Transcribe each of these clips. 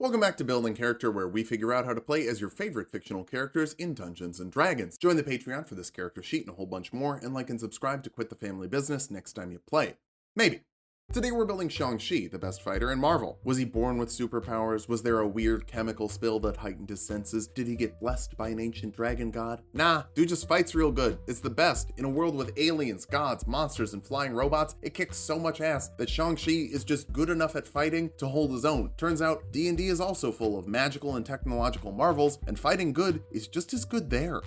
Welcome back to Building Character, where we figure out how to play as your favorite fictional characters in Dungeons & Dragons. Join the Patreon for this character sheet and a whole bunch more, and like and subscribe to quit the family business next time you play. Maybe. Today we're building Shang, the best fighter in Marvel. Was he born with superpowers? Was there a weird chemical spill that heightened his senses? Did he get blessed by an ancient dragon god? Nah, dude just fights real good. It's the best. In a world with aliens, gods, monsters, and flying robots, it kicks so much ass that Shang is just good enough at fighting to hold his own. Turns out, D&D is also full of magical and technological marvels, and fighting good is just as good there.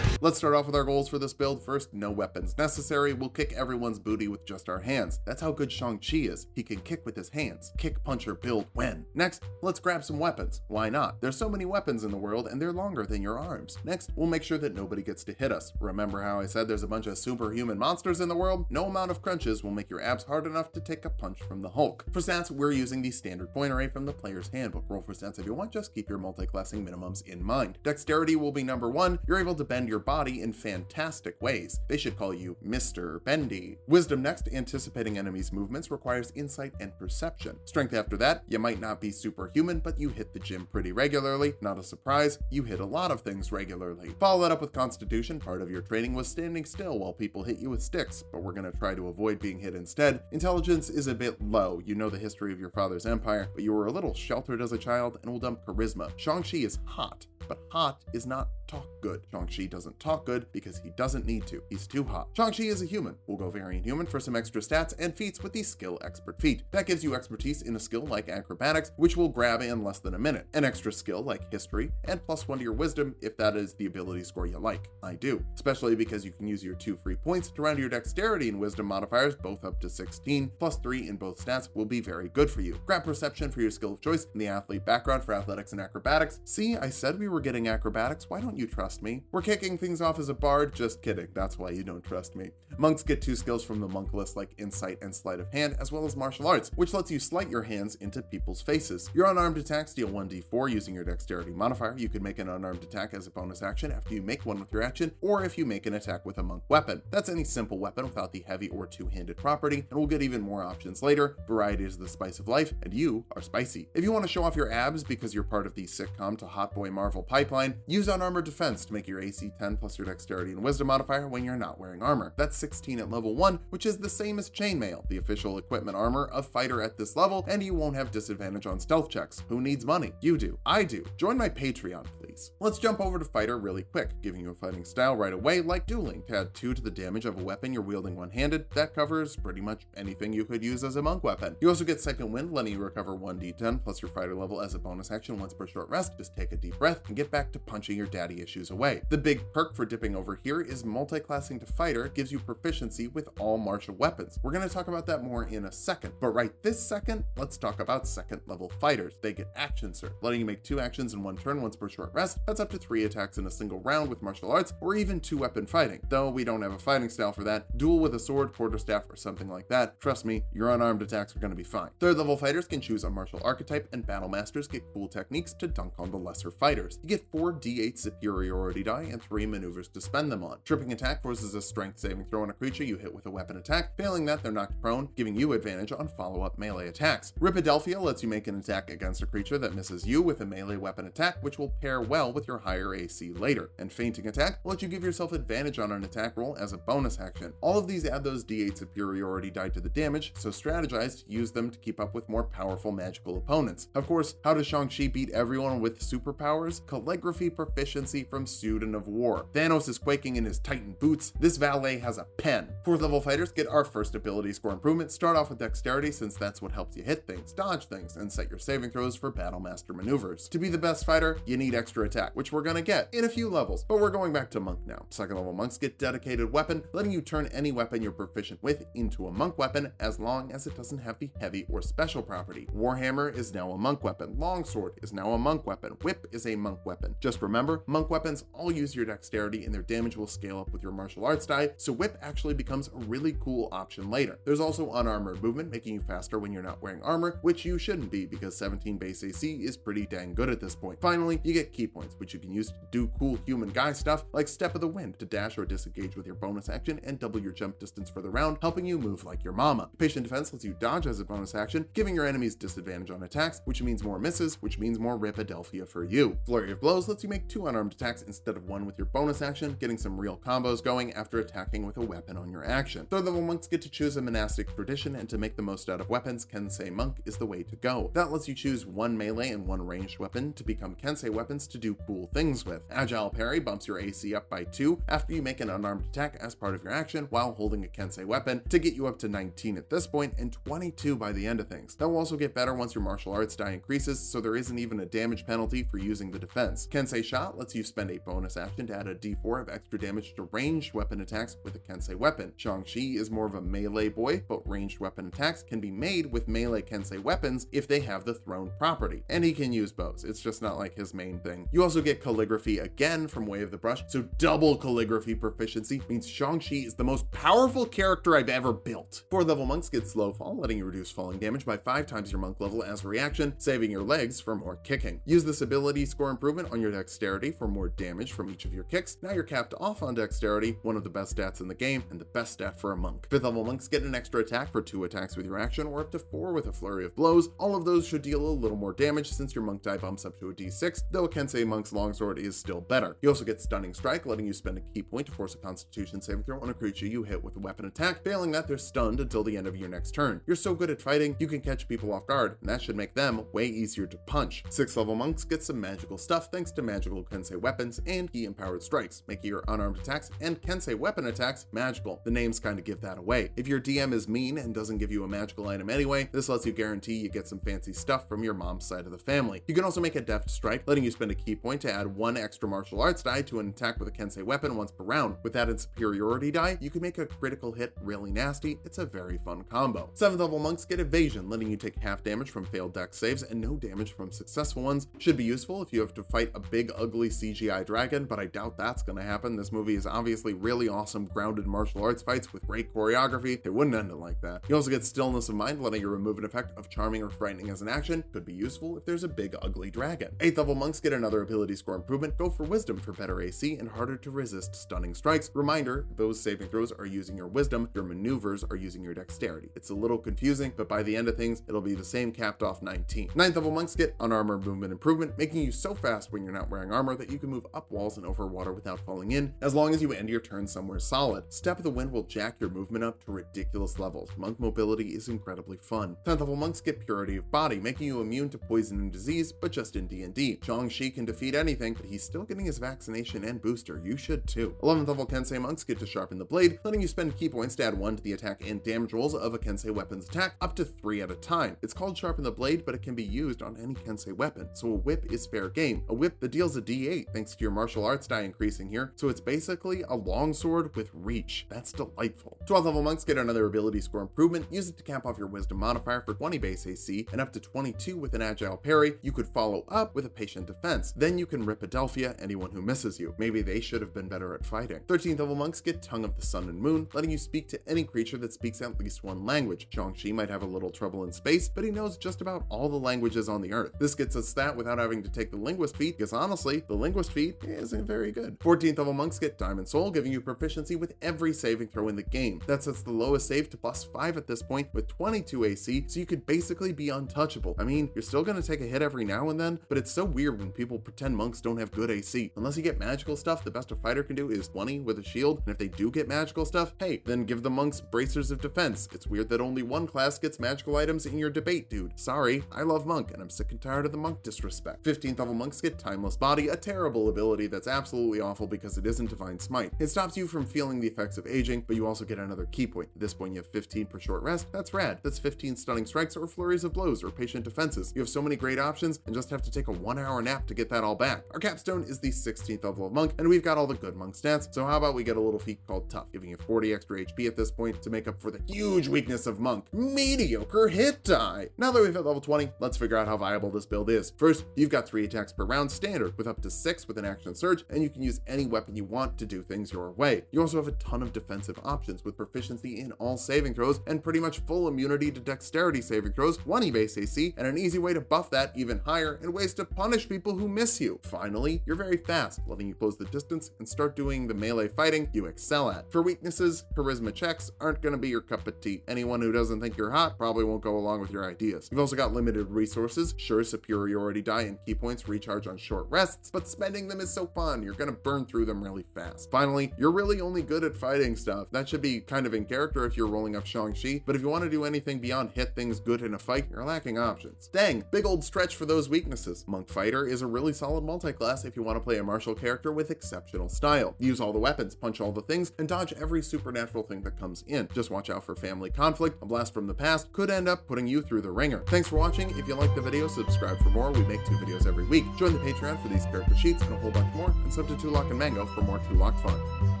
Let's start off with our goals for this build. First, no weapons necessary. We'll kick everyone's booty with just our hands. That's how good Shang is. He can kick with his hands. Kick, punch, or build when. Next, let's grab some weapons. Why not? There's so many weapons in the world and they're longer than your arms. Next, we'll make sure that nobody gets to hit us. Remember how I said there's a bunch of superhuman monsters in the world? No amount of crunches will make your abs hard enough to take a punch from the Hulk. For stats, we're using the standard point array from the player's handbook. Roll for stats if you want, just keep your multi-classing minimums in mind. Dexterity will be number 1. You're able to bend your body in fantastic ways. They should call you Mr. Bendy. Wisdom next, anticipating enemies' movements requires insight and perception. Strength after that, you might not be superhuman, but you hit the gym pretty regularly. Not a surprise, you hit a lot of things regularly. Follow that up with Constitution. Part of your training was standing still while people hit you with sticks, but we're gonna try to avoid being hit instead. Intelligence is a bit low. You know the history of your father's empire, but you were a little sheltered as a child, and we'll dump Charisma. Shang-Chi is hot, but hot is not talk good. Shang-Chi doesn't talk good because he doesn't need to. He's too hot. Shang-Chi is a human. We'll go variant human for some extra stats and feats with the skill expert feat. That gives you expertise in a skill like acrobatics, which we'll grab in less than a minute. An extra skill like history, and +1 to your wisdom if that is the ability score you like. I do, especially because you can use your 2 free points to round your dexterity and wisdom modifiers, both up to 16. +3 in both stats will be very good for you. Grab perception for your skill of choice and the athlete background for athletics and acrobatics. See, I said we were getting acrobatics. Why don't you trust me? We're kicking things off as a bard. Just kidding. That's why you don't trust me. Monks get 2 skills from the monk list like insight and sleight of hand, as well as martial arts, which lets you sleight your hands into people's faces. Your unarmed attacks deal 1d4 using your dexterity modifier. You can make an unarmed attack as a bonus action after you make one with your action, or if you make an attack with a monk weapon. That's any simple weapon without the heavy or two-handed property, and we'll get even more options later. Variety is the spice of life, and you are spicy. If you want to show off your abs because you're part of the sitcom to Hot Boy Marvel pipeline, use unarmored defense to make your AC 10 plus your dexterity and wisdom modifier when you're not wearing armor. That's 16 at level 1, which is the same as chainmail, the official equipment armor of fighter at this level, and you won't have disadvantage on stealth checks. Who needs money? You do. I do. Join my Patreon, please. Let's jump over to fighter really quick, giving you a fighting style right away like dueling. To add 2 to the damage of a weapon you're wielding one-handed, that covers pretty much anything you could use as a monk weapon. You also get second wind, letting you recover 1d10 plus your fighter level as a bonus action once per short rest. Just take a deep breath and get back to punching your daddy issues away. The big perk for dipping over here is multi-classing to fighter gives you proficiency with all martial weapons. We're going to talk about that more in a second, but right this second, let's talk about second level fighters. They get action surge, letting you make 2 actions in 1 turn once per short rest. That's up to 3 attacks in a single round with martial arts, or even 2-weapon fighting. Though we don't have a fighting style for that, duel with a sword, quarterstaff, or something like that. Trust me, your unarmed attacks are going to be fine. Third level fighters can choose a martial archetype, and battle masters get cool techniques to dunk on the lesser fighters. You get 4 d8 superiority die and 3 maneuvers to spend them on. Tripping attack forces a strength saving throw on a creature you hit with a weapon attack. Failing that, they're knocked prone, giving you advantage on follow-up melee attacks. Ripadelphia lets you make an attack against a creature that misses you with a melee weapon attack, which will pair well with your higher AC later. And fainting attack will let you give yourself advantage on an attack roll as a bonus action. All of these add those d8 superiority die to the damage, so strategize to use them to keep up with more powerful magical opponents. Of course, how does Shang-Chi beat everyone with superpowers? Calligraphy proficiency from Student of War. Thanos is quaking in his Titan boots. This valet has a pen. 4th level fighters get our first ability score improvement. Start off with dexterity since that's what helps you hit things, dodge things, and set your saving throws for battle master maneuvers. To be the best fighter, you need extra attack, which we're gonna get in a few levels, but we're going back to monk now. 2nd level monks get dedicated weapon, letting you turn any weapon you're proficient with into a monk weapon as long as it doesn't have the heavy or special property. Warhammer is now a monk weapon. Longsword is now a monk weapon. Whip is a monk weapon. Just remember, monk Monk weapons all use your dexterity and their damage will scale up with your martial arts die, so whip actually becomes a really cool option later. There's also unarmored movement, making you faster when you're not wearing armor, which you shouldn't be because 17 base AC is pretty dang good at this point. Finally, you get key points, which you can use to do cool human guy stuff like Step of the Wind to dash or disengage with your bonus action and double your jump distance for the round, helping you move like your mama. Patient Defense lets you dodge as a bonus action, giving your enemies disadvantage on attacks, which means more misses, which means more Ripadelphia for you. Flurry of Blows lets you make 2 unarmed attacks instead of 1 with your bonus action, getting some real combos going after attacking with a weapon on your action. Third level monks get to choose a monastic tradition, and to make the most out of weapons, Kensei Monk is the way to go. That lets you choose 1 melee and 1 ranged weapon to become Kensei weapons to do cool things with. Agile Parry bumps your AC up by 2 after you make an unarmed attack as part of your action while holding a Kensei weapon to get you up to 19 at this point and 22 by the end of things. That will also get better once your martial arts die increases, so there isn't even a damage penalty for using the defense. Kensei Shot lets you spend a bonus action to add a d4 of extra damage to ranged weapon attacks with a Kensei weapon. Shang is more of a melee boy, but ranged weapon attacks can be made with melee Kensei weapons if they have the thrown property, and he can use bows. It's just not like his main thing. You also get calligraphy again from Way of the Brush, so double calligraphy proficiency means Shang-Chi is the most powerful character I've ever built. 4th level monks get slow fall, letting you reduce falling damage by 5 times your monk level as a reaction, saving your legs for more kicking. Use this ability score improvement on your dexterity for more damage from each of your kicks. Now you're capped off on dexterity, one of the best stats in the game and the best stat for a monk. 5th level monks get an extra attack for 2 attacks with your action, or up to 4 with a flurry of blows. All of those should deal a little more damage since your monk die bumps up to a d6, though a Kensei monk's longsword is still better. You also get stunning strike, letting you spend a key point to force a constitution saving throw on a creature you hit with a weapon attack. Failing that, they're stunned until the end of your next turn. You're so good at fighting, you can catch people off guard, and that should make them way easier to punch. 6th level monks get some magical stuff thanks to magical Kensei weapons and key empowered strikes, making your unarmed attacks and Kensei weapon attacks magical. The names kind of give that away. If your DM is mean and doesn't give you a magical item anyway, this lets you guarantee you get some fancy stuff from your mom's side of the family. You can also make a deft strike, letting you spend a key point to add 1 extra martial arts die to an attack with a Kensei weapon once per round. With added superiority die, you can make a critical hit really nasty. It's a very fun combo. 7th level monks get evasion, letting you take half damage from failed dex saves and no damage from successful ones. Should be useful if you have to fight a big ugly CGI dragon, but I doubt that's gonna happen. This movie is obviously really awesome grounded martial arts fights with great choreography. They wouldn't end it like that. You also get stillness of mind, letting you remove an effect of charming or frightening as an action. Could be useful if there's a big ugly dragon. 8th level monks get another ability score improvement. Go for wisdom for better AC and harder to resist stunning strikes. Reminder, those saving throws are using your wisdom, your maneuvers are using your dexterity. It's a little confusing, but by the end of things, it'll be the same capped off 19. 9th level monks get unarmored movement improvement, making you so fast when you're not wearing armor that you can move up walls and over water without falling in, as long as you end your turn somewhere solid. Step of the Wind will jack your movement up to ridiculous levels. Monk mobility is incredibly fun. 10th level monks get purity of body, making you immune to poison and disease, but just in D&D. Shang-Chi can defeat anything, but he's still getting his vaccination and booster. You should too. 11th level Kensei monks get to sharpen the blade, letting you spend key points to add 1 to the attack and damage rolls of a Kensei weapon's attack, up to 3 at a time. It's called sharpen the blade, but it can be used on any Kensei weapon, so a whip is fair game. A whip that deals a d8 thanks to your martial arts die increasing here, so it's basically a longsword with reach. That's delightful. 12th level monks get another ability score improvement. Use it to cap off your wisdom modifier for 20 base AC and up to 22 with an agile parry. You could follow up with a patient defense. Then you can Ripadelphia anyone who misses you. Maybe they should have been better at fighting. 13th level monks get Tongue of the Sun and Moon, letting you speak to any creature that speaks at least 1 language. Shang-Chi might have a little trouble in space, but he knows just about all the languages on the earth. This gets us that without having to take the linguist feat, because honestly, the linguist feat isn't very good. 14th level monks get Diamond Soul, giving you proficiency with every saving throw in the game. That sets the lowest save to +5 at this point with 22 AC, so you could basically be untouchable. I mean, you're still gonna take a hit every now and then, but it's so weird when people pretend monks don't have good AC. Unless you get magical stuff, the best a fighter can do is 20 with a shield, and if they do get magical stuff, hey, then give the monks bracers of defense. It's weird that only one class gets magical items in your debate, dude. Sorry, I love monk, and I'm sick and tired of the monk disrespect. 15th level monks get Timeless Body, a terrible ability that's absolutely awful because it isn't Divine Smite. It stops you from feeling the effects of aging, but you also get another key point. At this point, you have 15 per short rest. That's rad. That's 15 stunning strikes or flurries of blows or patient defenses. You have so many great options and just have to take a 1-hour nap to get that all back. Our capstone is the 16th level of monk, and we've got all the good monk stats, so how about we get a little feat called Tough, giving you 40 extra HP at this point to make up for the huge weakness of monk, mediocre hit die. Now that we've hit level 20, let's figure out how viable this build is. First, you've got 3 attacks per round standard with up to 6 6 with an action surge, and you can use any weapon you want to do things your way. You also have a ton of defensive options with proficiency in all saving throws and pretty much full immunity to dexterity saving throws, 1 base AC, and an easy way to buff that even higher and ways to punish people who miss you. Finally, you're very fast, letting you close the distance and start doing the melee fighting you excel at. For weaknesses, charisma checks aren't gonna be your cup of tea. Anyone who doesn't think you're hot probably won't go along with your ideas. You've also got limited resources. Sure, superiority die and key points recharge on short rests, but spending them is so fun, you're gonna burn through them really fast. Finally, you're really only good at fighting stuff. That should be kind of in character if you're rolling up Shang-Chi, but if you want to do anything beyond hit things good in a fight, you're lacking options. Dang, big old stretch for those weaknesses. Monk Fighter is a really solid multi-class if you want to play a martial character with exceptional style. Use all the weapons, punch all the things, and dodge every supernatural thing that comes in. Just watch out for family conflict. A blast from the past could end up putting you through the ringer. Thanks for watching. If you like the video, subscribe for more. We make 2 videos every week. Join the Patreon for these character sheets and a whole bunch more, and sub to Tulok and Mango for more Tulok fun.